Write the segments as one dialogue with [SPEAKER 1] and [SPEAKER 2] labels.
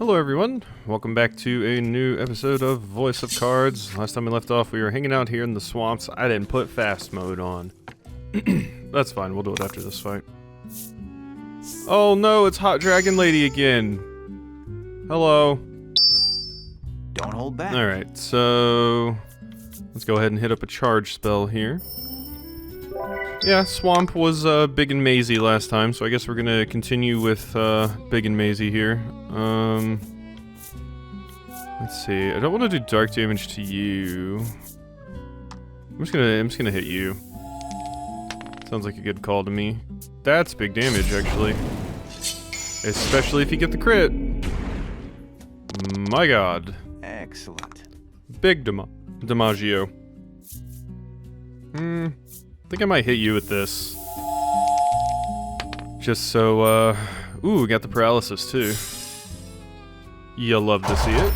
[SPEAKER 1] Hello everyone, welcome back to a new episode of Voice of Cards. Last time we left off, we were hanging out here in the swamps. I didn't put fast mode on. That's fine, we'll do it after this fight. Oh no, it's Hot Dragon Lady again. Hello.
[SPEAKER 2] Don't hold back.
[SPEAKER 1] Alright, so let's go ahead and hit up a charge spell here. Yeah, Swamp was big and mazy last time, so I guess we're gonna continue with big and mazy here. Let's see. I don't want to do dark damage to you. I'm just gonna hit you. Sounds like a good call to me. That's big damage, actually. Especially if you get the crit. My god.
[SPEAKER 2] Excellent.
[SPEAKER 1] Big Damaggio. I think I might hit you with this. Just so, ooh, we got the paralysis too. You'll love to see it.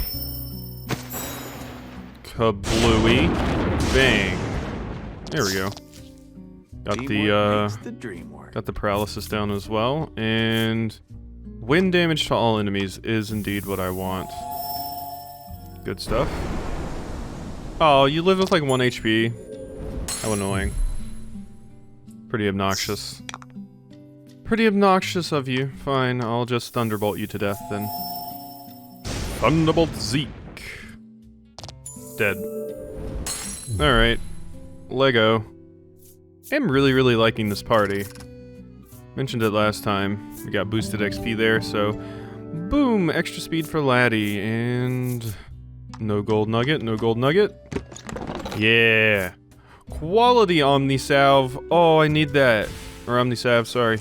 [SPEAKER 1] Kablooey. Bang. There we go. Got the paralysis down as well, and wind damage to all enemies is indeed what I want. Good stuff. Oh, you live with like 1 HP. How annoying. Pretty obnoxious. Pretty obnoxious of you. Fine, I'll just Thunderbolt you to death then. Thunderbolt Zeke. Dead. Alright. Lego. I'm really liking this party. Mentioned it last time. We got boosted XP there, so boom! Extra speed for Laty, and no gold nugget, no gold nugget. Yeah! Quality Omnisalve. Oh, I need that. Or Omnisalve, sorry.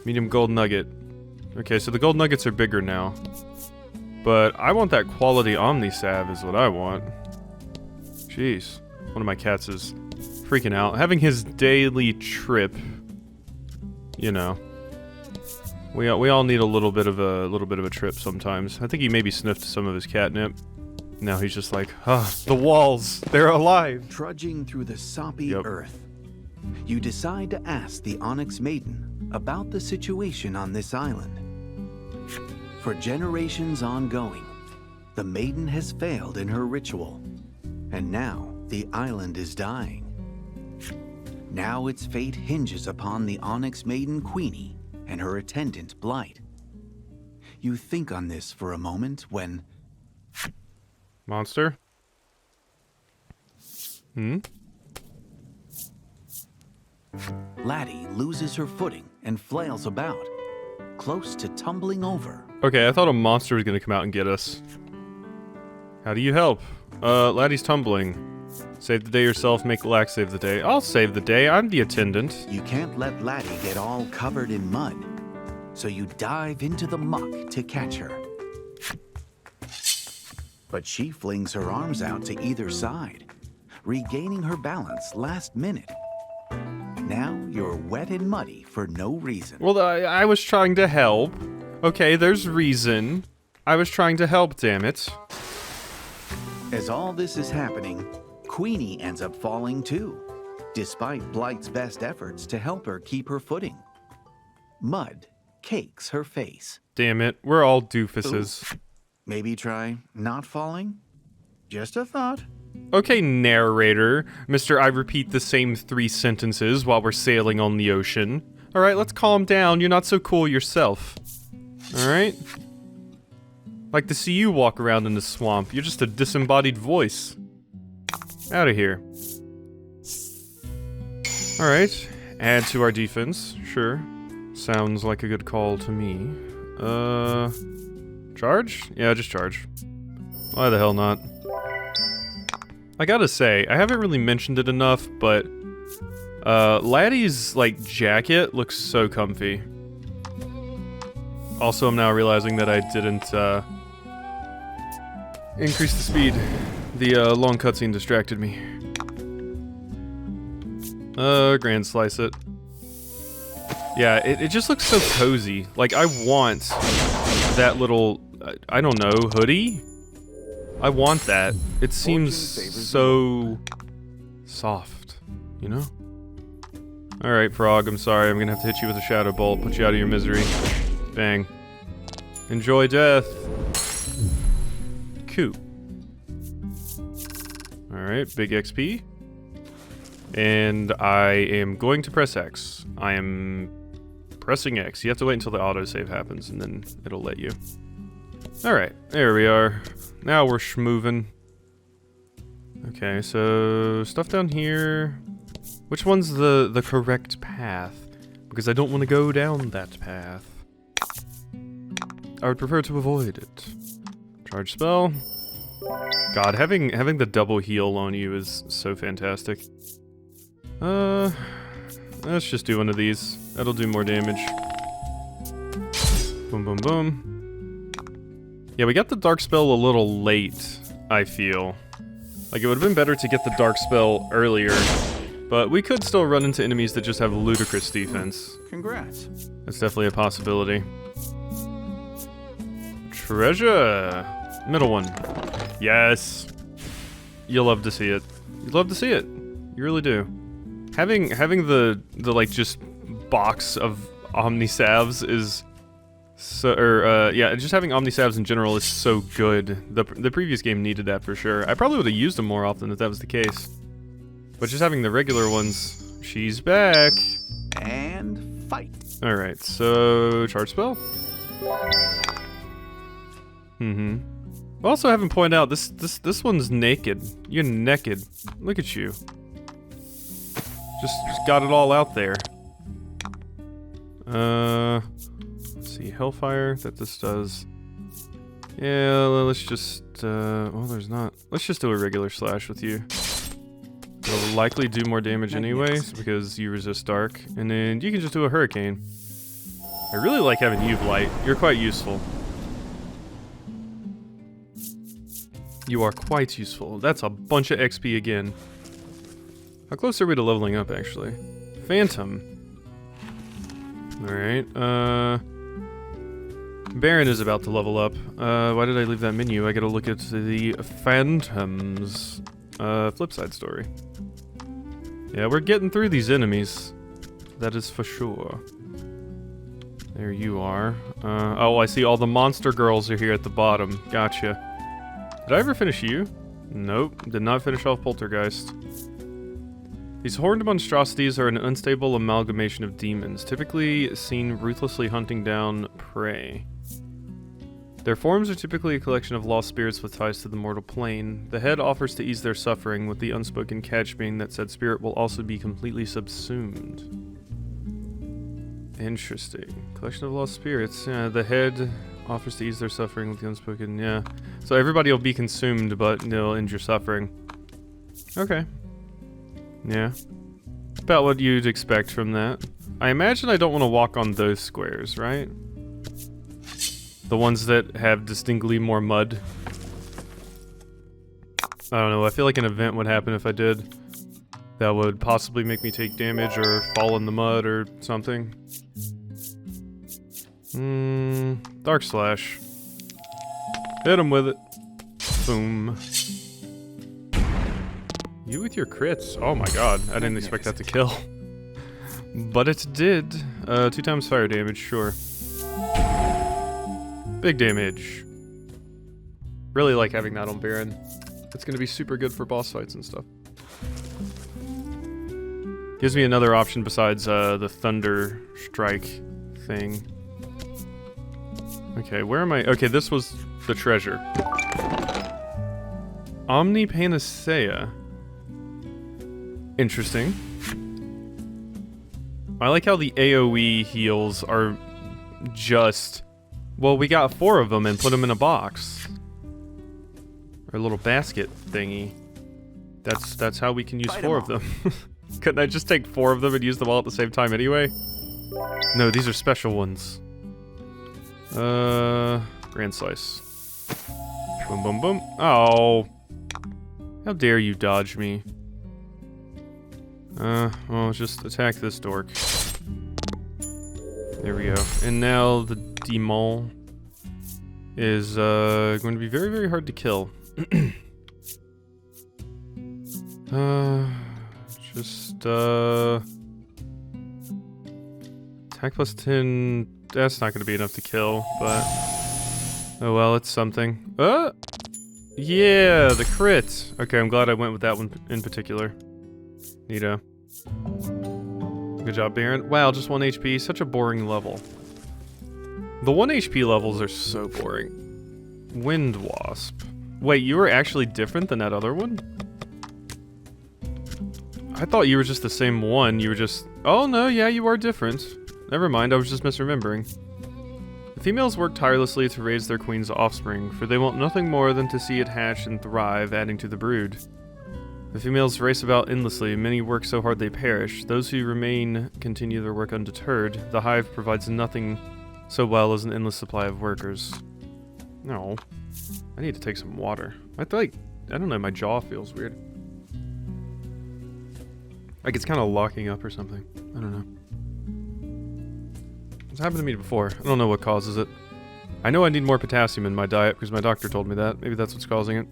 [SPEAKER 1] Medium gold nugget. Okay, so the gold nuggets are bigger now. But I want that quality Omnisalve is what I want. Jeez. One of my cats is freaking out. Having his daily trip. You know. We all need a little bit of a trip sometimes. I think he maybe sniffed some of his catnip. Now he's just like, the walls, they're alive.
[SPEAKER 2] Trudging through the soppy earth, you decide to ask the Onyx Maiden about the situation on this island. For generations ongoing, the Maiden has failed in her ritual, and now the island is dying. Now its fate hinges upon the Onyx Maiden Queenie and her attendant Blight. You think on this for a moment when...
[SPEAKER 1] Monster?
[SPEAKER 2] Laty loses her footing and flails about, close to tumbling over.
[SPEAKER 1] Okay, I thought a monster was gonna come out and get us. How do you help? Laty's tumbling. Save the day yourself, make Lack save the day. I'll save the day, I'm the attendant.
[SPEAKER 2] You can't let Laty get all covered in mud, so you dive into the muck to catch her. But she flings her arms out to either side, regaining her balance last minute. Now you're wet and muddy for no reason.
[SPEAKER 1] Well, I was trying to help. Okay, there's reason. I was trying to help, damn it.
[SPEAKER 2] As all this is happening, Queenie ends up falling too, despite Blight's best efforts to help her keep her footing. Mud cakes her face.
[SPEAKER 1] Damn it, we're all doofuses.
[SPEAKER 2] Ooh. Maybe try not falling? Just a thought.
[SPEAKER 1] Okay, narrator. Mr. I repeat the same 3 sentences while we're sailing on the ocean. Alright, let's calm down. You're not so cool yourself. Alright? Like to see you walk around in the swamp. You're just a disembodied voice. Out of here. Alright. Add to our defense. Sure. Sounds like a good call to me. Charge? Yeah, just charge. Why the hell not? I gotta say, I haven't really mentioned it enough, but Laty's like jacket looks so comfy. Also, I'm now realizing that I didn't increase the speed. The long cutscene distracted me. Grand slice it. Yeah, it just looks so cozy. Like, I want that little, I don't know, hoodie? I want that. It seems so soft, you know? Alright, Frog, I'm sorry. I'm gonna have to hit you with a Shadow Bolt, put you out of your misery. Bang. Enjoy death. Cool. Alright, big XP. And I am going to press X. I am pressing X. You have to wait until the autosave happens, and then it'll let you. Alright, there we are. Now we're schmoving. Okay, so stuff down here. Which one's the correct path? Because I don't want to go down that path. I would prefer to avoid it. Charge spell. God, having the double heal on you is so fantastic. Let's just do one of these. That'll do more damage. Boom, boom, boom. Yeah, we got the dark spell a little late, I feel. Like, it would have been better to get the dark spell earlier, but we could still run into enemies that just have ludicrous defense.
[SPEAKER 2] Congrats.
[SPEAKER 1] That's definitely a possibility. Treasure! Middle one. Yes! You'll love to see it. You love to see it. You really do. Having the like just box of Omnisalves is so, yeah, just having Omnisalves in general is so good. The previous game needed that for sure. I probably would have used them more often if that was the case. But just having the regular ones, she's back.
[SPEAKER 2] And fight.
[SPEAKER 1] All right, so charge spell. Also, haven't pointed out this one's naked. You're naked. Look at you. Just got it all out there. Let's see, Hellfire, that this does. Yeah, let's just, well, there's not. Let's just do a regular slash with you. It'll likely do more damage anyways, because you resist dark. And then you can just do a hurricane. I really like having you, Blight. You're quite useful. You are quite useful. That's a bunch of XP again. How close are we to leveling up, actually? Phantom. Alright, Baron is about to level up. Why did I leave that menu? I gotta look at the Phantoms. Flip side story. Yeah, we're getting through these enemies. That is for sure. There you are. Oh, I see all the monster girls are here at the bottom. Gotcha. Did I ever finish you? Nope, did not finish off Poltergeist. These horned monstrosities are an unstable amalgamation of demons, typically seen ruthlessly hunting down prey. Their forms are typically a collection of lost spirits with ties to the mortal plane. The head offers to ease their suffering, with the unspoken catch being that said spirit will also be completely subsumed. Interesting. Collection of lost spirits. Yeah, the head offers to ease their suffering with the unspoken, yeah. So everybody will be consumed, but they'll end your suffering. Okay. Yeah. About what you'd expect from that. I imagine I don't want to walk on those squares, right? The ones that have distinctly more mud. I don't know, I feel like an event would happen if I did. That would possibly make me take damage or fall in the mud or something. Dark Slash. Hit him with it. Boom. You with your crits. Oh my god, I didn't expect that to kill. But it did. 2 times fire damage, sure. Big damage. Really like having that on Baron. It's gonna be super good for boss fights and stuff. Gives me another option besides the Thunder Strike thing. Okay, where am I? Okay, this was the treasure. Omni Panacea. Interesting. I like how the AoE heals are just... Well, we got 4 of them and put them in a box. Or a little basket thingy. That's how we can use 4 of them. Couldn't I just take 4 of them and use them all at the same time anyway? No, these are special ones. Grand Slice. Boom, boom, boom. Oh. How dare you dodge me. Well, just attack this dork. There we go. And now the demon is, going to be very, very hard to kill. Attack plus 10, that's not going to be enough to kill, but... Oh well, it's something. Yeah, the crit. Okay, I'm glad I went with that one in particular. Neato. Good job, Baron. Wow, just 1 HP. Such a boring level. The 1 HP levels are so boring. Wind Wasp. Wait, you were actually different than that other one? I thought you were just the same one. You were just... Oh, no, yeah, you are different. Never mind, I was just misremembering. The females work tirelessly to raise their queen's offspring, for they want nothing more than to see it hatch and thrive, adding to the brood. The females race about endlessly, many work so hard they perish. Those who remain continue their work undeterred. The hive provides nothing so well as an endless supply of workers. No. I need to take some water. I don't know, my jaw feels weird. Like it's kind of locking up or something. I don't know. It's happened to me before. I don't know what causes it. I know I need more potassium in my diet because my doctor told me that. Maybe that's what's causing it.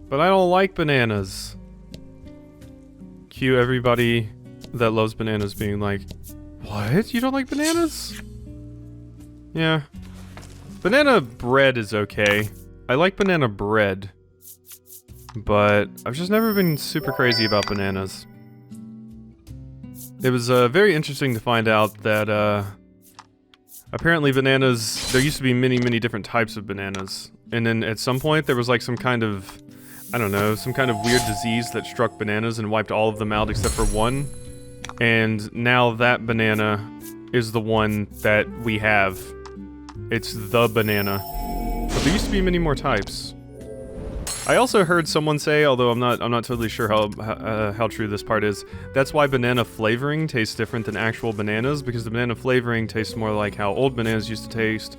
[SPEAKER 1] But I don't like bananas. Cue everybody that loves bananas being like, what? You don't like bananas? Yeah. Banana bread is okay. I like banana bread. But I've just never been super crazy about bananas. It was very interesting to find out that apparently bananas, there used to be many different types of bananas. And then at some point there was like some kind of, I don't know, some kind of weird disease that struck bananas and wiped all of them out except for one. And now that banana is the one that we have. It's the banana. But there used to be many more types. I also heard someone say, although I'm not totally sure how true this part is, that's why banana flavoring tastes different than actual bananas, because the banana flavoring tastes more like how old bananas used to taste.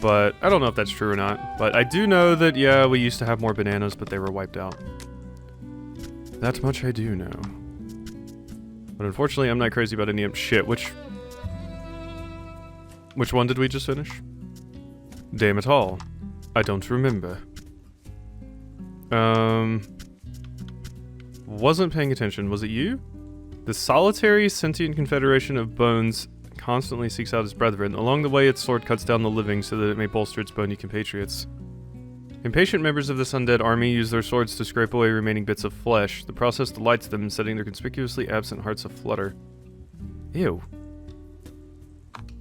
[SPEAKER 1] But I don't know if that's true or not. But I do know that, yeah, we used to have more bananas, but they were wiped out. That much I do know. But unfortunately, I'm not crazy about any of shit. Which one did we just finish? Damn it all. I don't remember. Wasn't paying attention. Was it you? The solitary sentient confederation of bones constantly seeks out its brethren. Along the way, its sword cuts down the living so that it may bolster its bony compatriots. Impatient members of this undead army use their swords to scrape away remaining bits of flesh. The process delights them, setting their conspicuously absent hearts aflutter. Ew.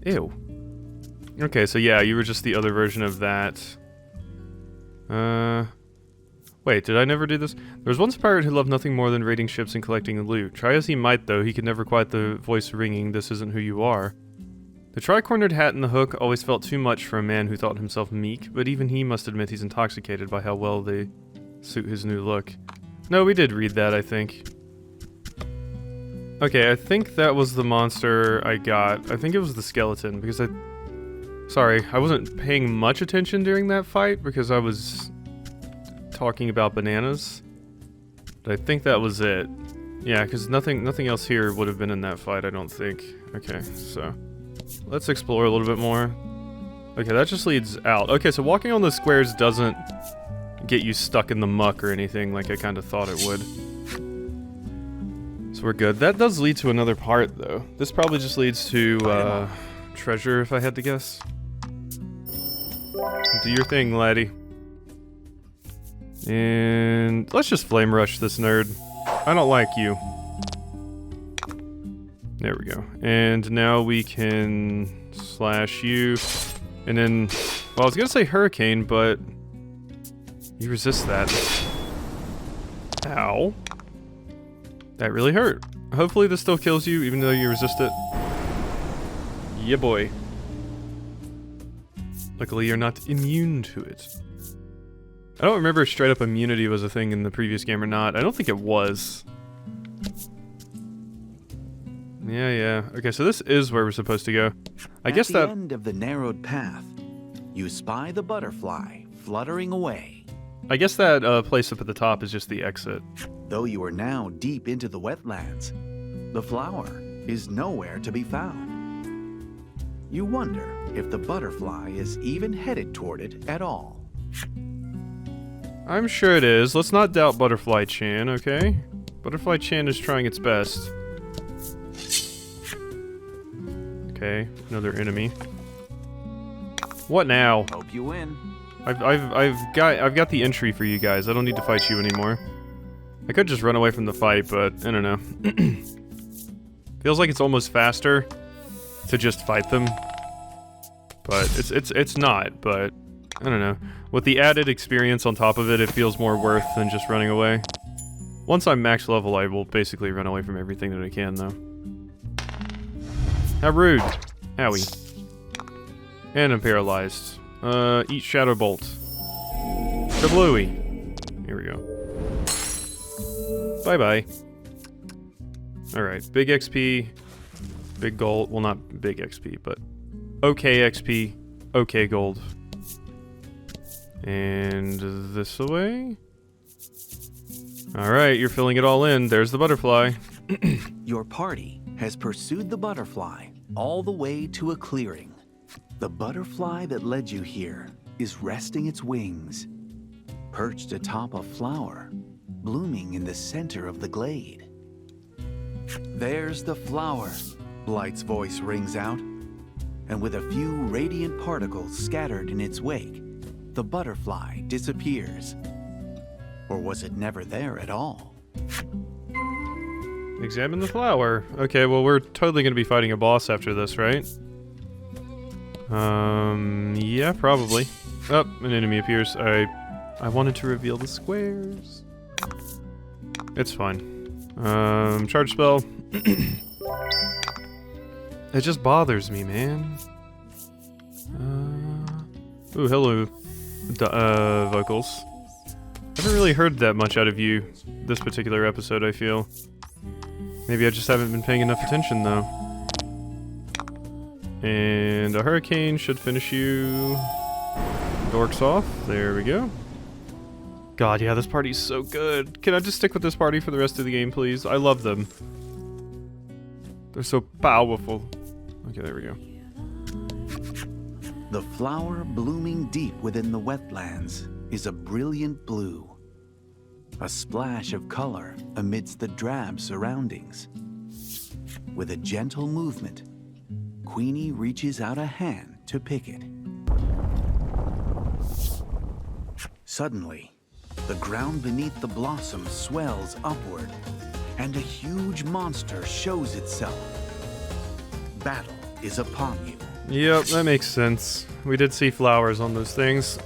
[SPEAKER 1] Ew. Okay, so yeah, you were just the other version of that. Wait, did I never do this? There was once a pirate who loved nothing more than raiding ships and collecting loot. Try as he might, though, he could never quiet the voice ringing, "This isn't who you are." The tri-cornered hat and the hook always felt too much for a man who thought himself meek, but even he must admit he's intoxicated by how well they suit his new look. No, we did read that, I think. Okay, I think that was the monster I got. I think it was the skeleton, because Sorry, I wasn't paying much attention during that fight, because I was talking about bananas, but I think that was it. Yeah, because nothing else here would have been in that fight, I don't think. Okay, so let's explore a little bit more. Okay, that just leads out. Okay, so walking on the squares doesn't get you stuck in the muck or anything like I kind of thought it would. So we're good. That does lead to another part, though. This probably just leads to treasure, if I had to guess. Do your thing, Laty. And let's just flame rush this nerd. I don't like you. There we go. And now we can slash you. And then, well, I was gonna say hurricane, but you resist that. Ow. That really hurt. Hopefully this still kills you, even though you resist it. Yeah, boy. Luckily, you're not immune to it. I don't remember if straight up immunity was a thing in the previous game or not. I don't think it was. Yeah. Okay, so this is where we're supposed to go. I guess that...
[SPEAKER 2] At the end of the narrowed path, you spy the butterfly fluttering away.
[SPEAKER 1] I guess that place up at the top is just the exit.
[SPEAKER 2] Though you are now deep into the wetlands, the flower is nowhere to be found. You wonder if the butterfly is even headed toward it at all.
[SPEAKER 1] I'm sure it is. Let's not doubt Butterfly-chan, okay? Butterfly-chan is trying its best. Okay, another enemy. What now?
[SPEAKER 2] Hope you win.
[SPEAKER 1] I've got the entry for you guys. I don't need to fight you anymore. I could just run away from the fight, but I don't know. Feels like it's almost faster to just fight them. But it's not, but I don't know. With the added experience on top of it, it feels more worth than just running away. Once I'm max level, I will basically run away from everything that I can, though. How rude. Owie. And I'm paralyzed. Eat Shadow Bolt. Kablooey. Here we go. Bye-bye. Alright, big XP, big gold. Well, not big XP, but okay XP, okay gold. And this away? Alright, you're filling it all in. There's the butterfly.
[SPEAKER 2] Your party has pursued the butterfly all the way to a clearing. The butterfly that led you here is resting its wings, perched atop a flower, blooming in the center of the glade. There's the flower, Blight's voice rings out, and with a few radiant particles scattered in its wake, the butterfly disappears. Or was it never there at all?
[SPEAKER 1] Examine the flower. Okay, well, we're totally going to be fighting a boss after this, right? Yeah, probably. Oh, an enemy appears. I wanted to reveal the squares. It's fine. Charge spell. It just bothers me, man. Ooh, hello, vocals. I haven't really heard that much out of you this particular episode, I feel. Maybe I just haven't been paying enough attention, though. And a hurricane should finish you dorks off. There we go. God, yeah, this party's so good. Can I just stick with this party for the rest of the game, please? I love them. They're so powerful. Okay, there we go.
[SPEAKER 2] The flower blooming deep within the wetlands is a brilliant blue. A splash of color amidst the drab surroundings. With a gentle movement, Queenie reaches out a hand to pick it. Suddenly, the ground beneath the blossom swells upward, and a huge monster shows itself. Battle is upon you.
[SPEAKER 1] Yep, that makes sense. We did see flowers on those things.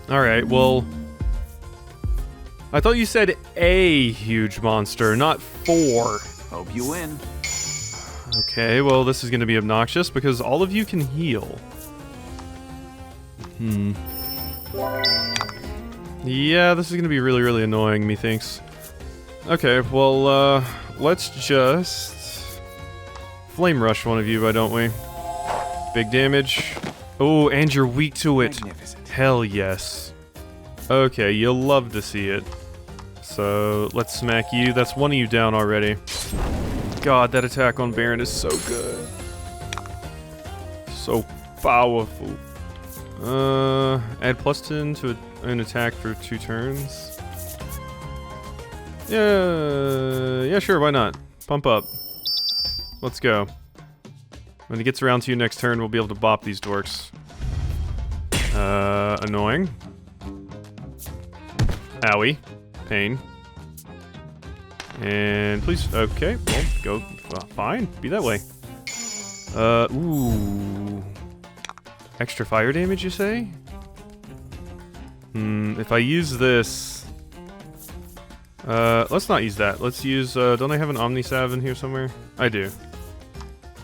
[SPEAKER 1] Alright, well... I thought you said a huge monster, not 4.
[SPEAKER 2] Hope you win.
[SPEAKER 1] Okay, well, this is going to be obnoxious because all of you can heal. Yeah, this is going to be really, really annoying, methinks. Okay, well, let's just... Flame Rush one of you, why don't we? Big damage. Oh, and you're weak to it.
[SPEAKER 2] Magnificent.
[SPEAKER 1] Hell yes. Okay, you'll love to see it. So, let's smack you. That's one of you down already. God, that attack on Baron is so good. So powerful. Add +10 to an attack for 2 turns. Yeah, sure, why not? Pump up. Let's go. When he gets around to you next turn, we'll be able to bop these dorks. Annoying. Owie. Pain. And please, okay, well, go, fine, be that way. Ooh. Extra fire damage, you say? If I use this... let's not use that. Let's use, don't I have an Omnisav in here somewhere? I do.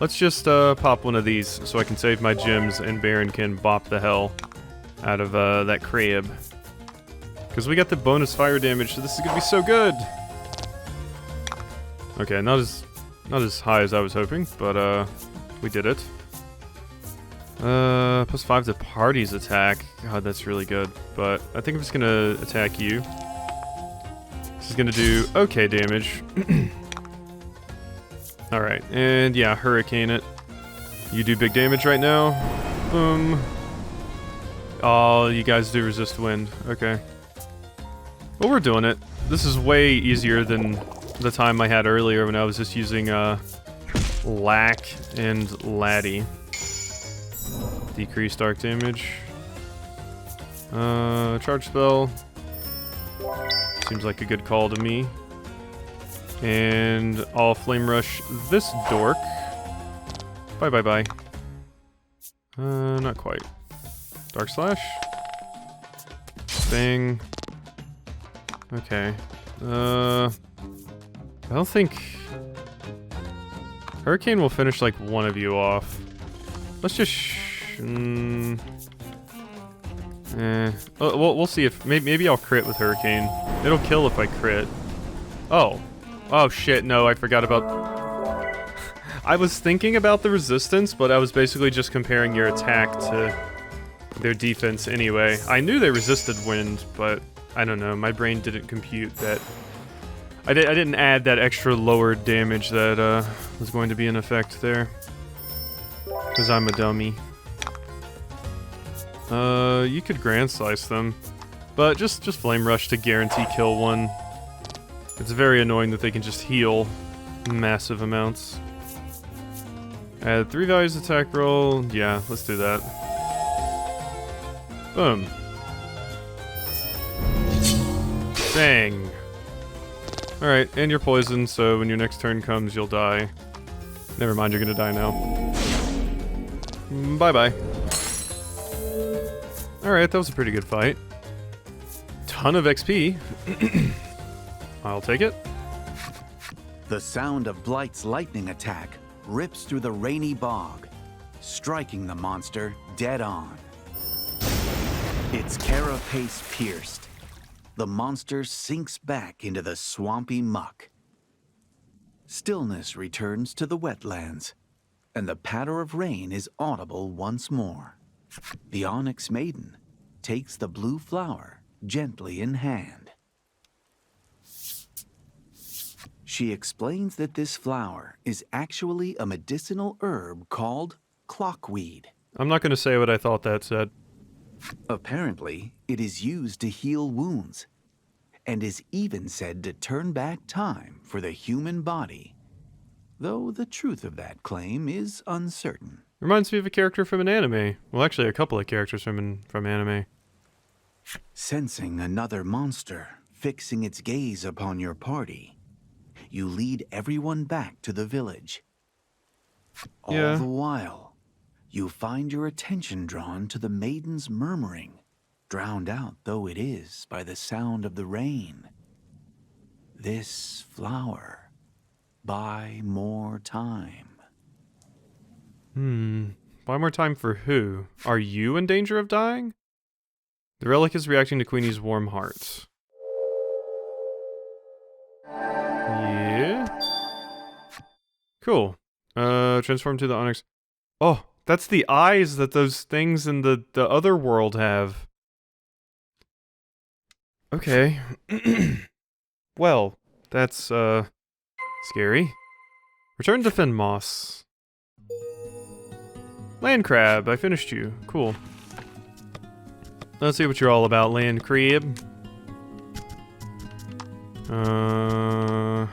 [SPEAKER 1] Let's just, pop one of these so I can save my gems and Baron can bop the hell out of, that crab. Because we got the bonus fire damage, so this is gonna be so good! Okay, not as high as I was hoping, but, we did it. +5 to party's attack. God, that's really good. But I think I'm just gonna attack you. This is gonna do okay damage. Alright, and yeah, hurricane it. You do big damage right now. Boom. Oh, you guys do resist wind. Okay. Well, we're doing it. This is way easier than the time I had earlier when I was just using, Lack and Laty. Decrease dark damage. Charge spell. Seems like a good call to me. And I'll flame rush this dork. Bye bye bye. Not quite. Dark slash. Bang. Okay. I don't think Hurricane will finish like one of you off. Let's just we'll see if maybe I'll crit with Hurricane. It'll kill if I crit. Oh shit, no, I forgot about I was thinking about the resistance, but I was basically just comparing your attack to their defense anyway. I knew they resisted wind, but I don't know, my brain didn't compute that. I didn't add that extra lower damage that was going to be in effect there. Because I'm a dummy. You could Grand Slice them, but just Flame Rush to guarantee kill one. It's very annoying that they can just heal massive amounts. Add 3 values attack roll. Yeah, let's do that. Boom. Bang. Alright, and you're poisoned, so when your next turn comes, you'll die. Never mind, you're gonna die now. Bye-bye. Alright, that was a pretty good fight. Ton of XP. I'll take it.
[SPEAKER 2] The sound of Blight's lightning attack rips through the rainy bog, striking the monster dead on. Its carapace pierced, the monster sinks back into the swampy muck. Stillness returns to the wetlands, and the patter of rain is audible once more. The Onyx Maiden takes the blue flower gently in hand. She explains that this flower is actually a medicinal herb called Clockweed.
[SPEAKER 1] I'm not going to say what I thought that said.
[SPEAKER 2] Apparently, it is used to heal wounds, and is even said to turn back time for the human body, though the truth of that claim is uncertain.
[SPEAKER 1] Reminds me of a character from an anime. Well, actually, a couple of characters from anime.
[SPEAKER 2] Sensing another monster fixing its gaze upon your party, you lead everyone back to the village. All the while, you find your attention drawn to the maiden's murmuring, drowned out though it is by the sound of the rain. This flower, buy more time.
[SPEAKER 1] Buy more time for who? Are you in danger of dying? The relic is reacting to Queenie's warm heart. Yeah? Cool. Transform to the Onyx. Oh, that's the eyes that those things in the other world have. Okay. Well, that's, scary. Return to Fenmoss. Land Crab, I finished you. Cool. Let's see what you're all about, Land Crab. Where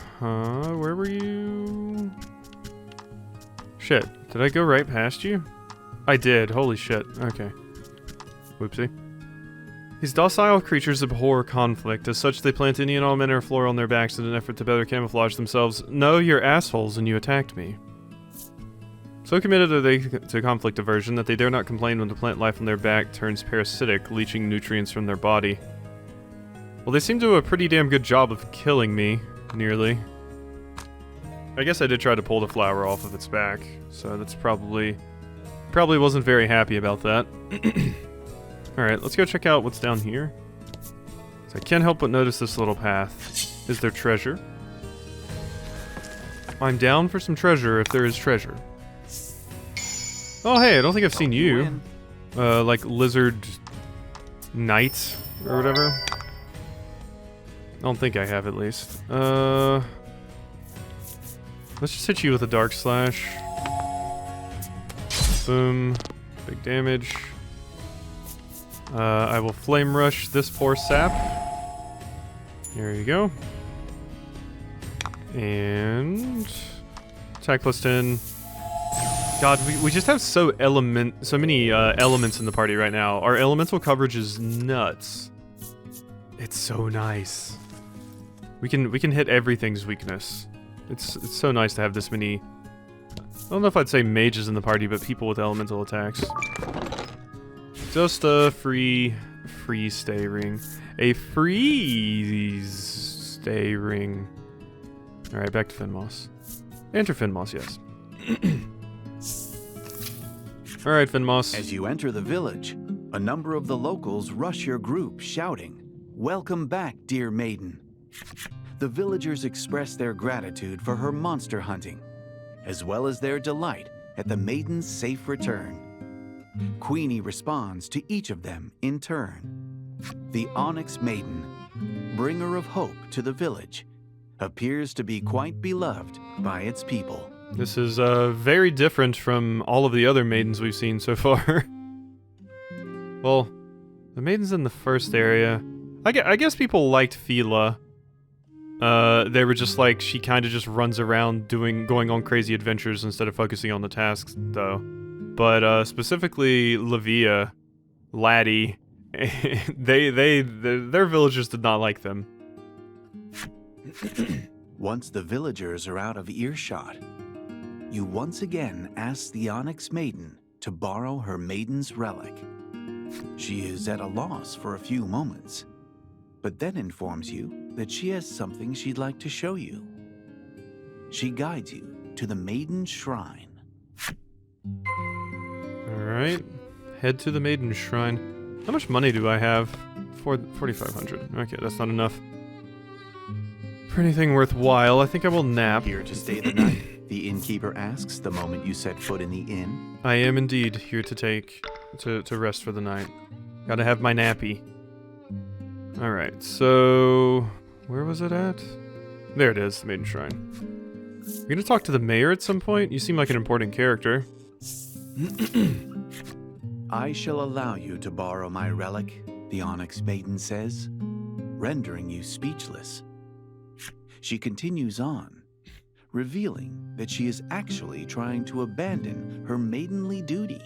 [SPEAKER 1] were you? Shit, did I go right past you? I did, holy shit, okay. Whoopsie. These docile creatures abhor conflict. As such, they plant any and all manner of flora on their backs in an effort to better camouflage themselves. No, you're assholes and you attacked me. So committed are they to conflict aversion that they dare not complain when the plant life on their back turns parasitic, leaching nutrients from their body. Well, they seem to do a pretty damn good job of killing me, nearly. I guess I did try to pull the flower off of its back, so that's probably wasn't very happy about that. Alright, let's go check out what's down here. So I can't help but notice this little path. Is there treasure? I'm down for some treasure if there is treasure. Oh hey, I don't think I've seen you. Like Lizard Knight or whatever. I don't think I have, at least. Let's just hit you with a Dark Slash. Boom. Big damage. I will Flame Rush this poor sap. There you go. And... attack plus 10. God, we just have so many elements in the party right now. Our elemental coverage is nuts. It's so nice. We can hit everything's weakness. It's so nice to have this many. I don't know if I'd say mages in the party, but people with elemental attacks. Just a free stay ring. A free stay ring. Alright, back to Finmoss. Enter Finmoss, yes. Alright, Finmoss.
[SPEAKER 2] As you enter the village, a number of the locals rush your group, shouting, "Welcome back, dear maiden." The villagers express their gratitude for her monster hunting, as well as their delight at the maiden's safe return. Queenie responds to each of them in turn. The Onyx Maiden, bringer of hope to the village, appears to be quite beloved by its people.
[SPEAKER 1] This is very different from all of the other maidens we've seen so far. Well, the maidens in the first area, I guess people liked Fila. They were just like, she kind of just runs around going on crazy adventures instead of focusing on the tasks, though. But specifically Laty, their villagers did not like them.
[SPEAKER 2] Once the villagers are out of earshot, you once again ask the Onyx Maiden to borrow her maiden's relic. She is at a loss for a few moments, but then informs you that she has something she'd like to show you. She guides you to the Maiden's Shrine.
[SPEAKER 1] Alright, head to the Maiden's Shrine. How much money do I have? 4,500. Okay, that's not enough for anything worthwhile. I think I will nap.
[SPEAKER 2] Here to stay the night? The innkeeper asks the moment you set foot in the inn.
[SPEAKER 1] I am indeed here to rest for the night. Gotta have my nappy. Alright, so where was it at? There it is, the Maiden Shrine. We're gonna talk to the mayor at some point? You seem like an important character.
[SPEAKER 2] I shall allow you to borrow my relic, the Onyx Maiden says, rendering you speechless. She continues on, revealing that she is actually trying to abandon her maidenly duty.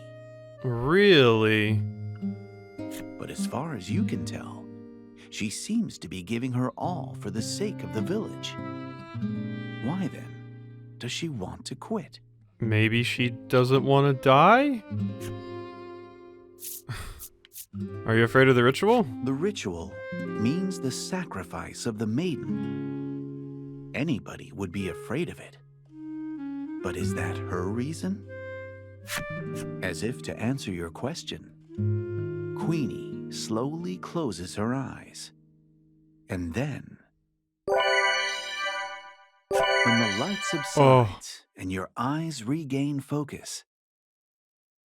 [SPEAKER 1] Really?
[SPEAKER 2] But as far as you can tell, she seems to be giving her all for the sake of the village. Why then does she want to quit?
[SPEAKER 1] Maybe she doesn't want to die? Are you afraid of the ritual?
[SPEAKER 2] The ritual means the sacrifice of the maiden. Anybody would be afraid of it. But is that her reason? As if to answer your question, Queenie slowly closes her eyes. And then, when the light subsides and your eyes regain focus,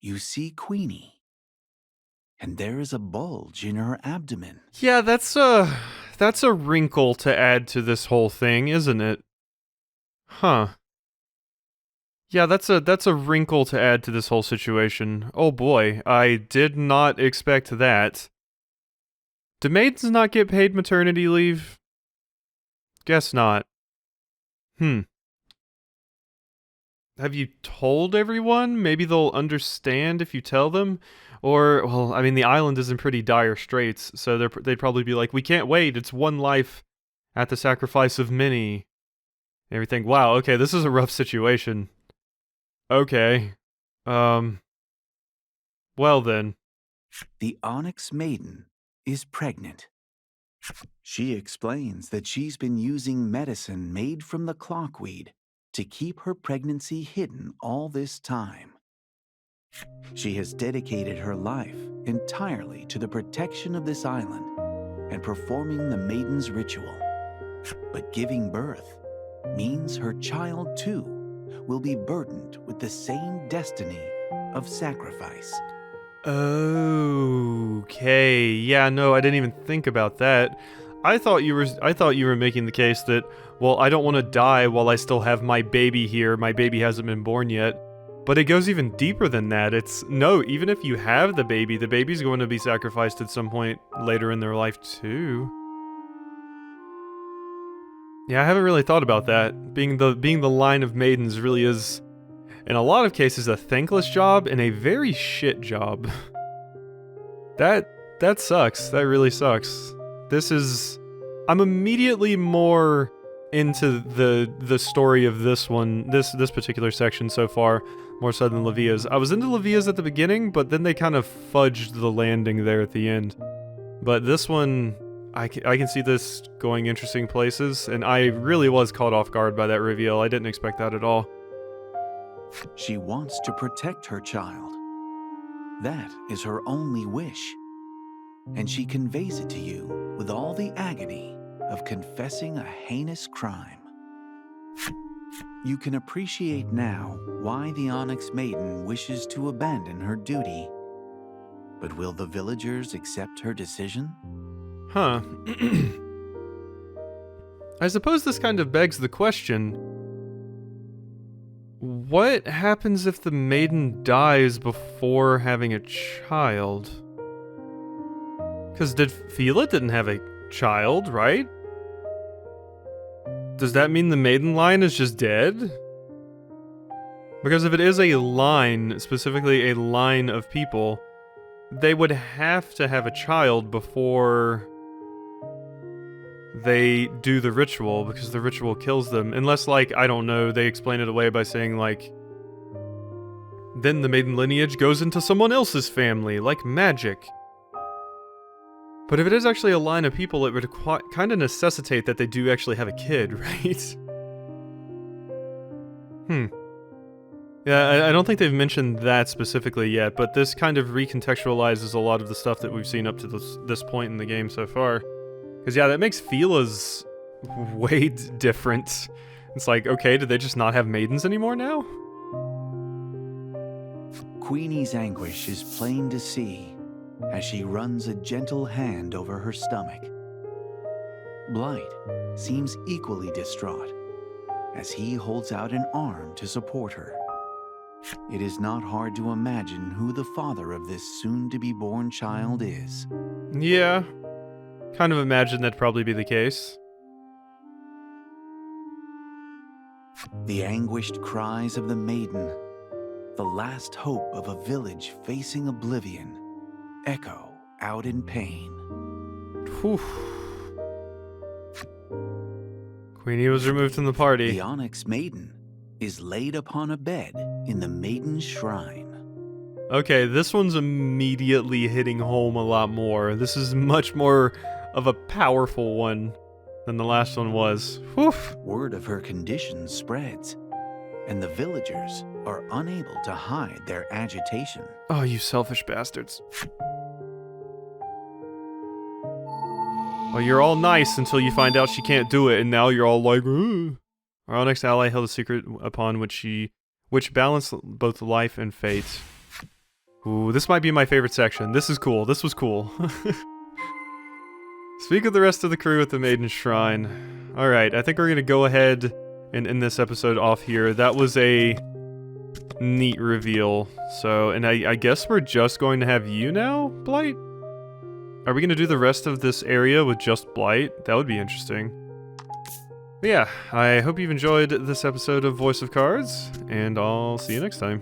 [SPEAKER 2] you see Queenie. And there is a bulge in her abdomen.
[SPEAKER 1] Yeah, that's a wrinkle to add to this whole thing, isn't it? Huh. Yeah, that's a wrinkle to add to this whole situation. Oh boy, I did not expect that. Do maidens not get paid maternity leave? Guess not. Have you told everyone? Maybe they'll understand if you tell them? Or, well, I mean, the island is in pretty dire straits, so they'd probably be like, we can't wait, it's one life at the sacrifice of many. Everything. Wow, okay, this is a rough situation. Okay. Well then.
[SPEAKER 2] The Onyx Maiden is pregnant. She explains that she's been using medicine made from the clockweed to keep her pregnancy hidden all this time. She has dedicated her life entirely to the protection of this island and performing the maiden's ritual. But giving birth means her child too will be burdened with the same destiny of sacrifice.
[SPEAKER 1] Okay. Yeah, no, I didn't even think about that. I thought you were making the case that, well, I don't want to die while I still have my baby here. My baby hasn't been born yet. But it goes even deeper than that. It's, no, even if you have the baby's going to be sacrificed at some point later in their life too. Yeah, I haven't really thought about that. Being the line of maidens really is in a lot of cases, a thankless job and a very shit job. That sucks. That really sucks. I'm immediately more into the story of this one, this particular section so far, more so than Lavia's. I was into Lavia's at the beginning, but then they kind of fudged the landing there at the end. But this one, I can see this going interesting places, and I really was caught off guard by that reveal. I didn't expect that at all.
[SPEAKER 2] She wants to protect her child. That is her only wish. And she conveys it to you with all the agony of confessing a heinous crime. You can appreciate now why the Onyx Maiden wishes to abandon her duty. But will the villagers accept her decision?
[SPEAKER 1] Huh. I suppose this kind of begs the question, what happens if the maiden dies before having a child? Because Fila didn't have a child, right? Does that mean the maiden line is just dead? Because if it is a line, specifically a line of people, they would have to have a child before they do the ritual, because the ritual kills them. Unless, like, I don't know, they explain it away by saying, like, then the maiden lineage goes into someone else's family, like magic. But if it is actually a line of people, it would kind of necessitate that they do actually have a kid, right? Yeah, I don't think they've mentioned that specifically yet, but this kind of recontextualizes a lot of the stuff that we've seen up to this point in the game so far. Because, yeah, that makes Fila's way different. It's like, okay, did they just not have maidens anymore now?
[SPEAKER 2] Queenie's anguish is plain to see as she runs a gentle hand over her stomach. Blight seems equally distraught as he holds out an arm to support her. It is not hard to imagine who the father of this soon-to-be-born child is.
[SPEAKER 1] Yeah, kind of imagine that'd probably be the case.
[SPEAKER 2] The anguished cries of the maiden, the last hope of a village facing oblivion, echo out in pain.
[SPEAKER 1] Whew. Queenie was removed from the party.
[SPEAKER 2] The Onyx Maiden is laid upon a bed in the Maiden's Shrine.
[SPEAKER 1] Okay, this one's immediately hitting home a lot more. This is much more of a powerful one than the last one was. Whew.
[SPEAKER 2] Word of her condition spreads, and the villagers are unable to hide their agitation.
[SPEAKER 1] Oh, you selfish bastards. Well, you're all nice until you find out she can't do it, and now you're all like, ugh. Our Onyx ally held a secret upon which balanced both life and fate. Ooh, this might be my favorite section. This is cool. This was cool. Speak of the rest of the crew at the Maiden's Shrine. Alright, I think we're gonna go ahead and end this episode off here. That was a neat reveal. So, and I guess we're just going to have you now, Blight? Are we gonna do the rest of this area with just Blight? That would be interesting. But yeah, I hope you've enjoyed this episode of Voice of Cards, and I'll see you next time.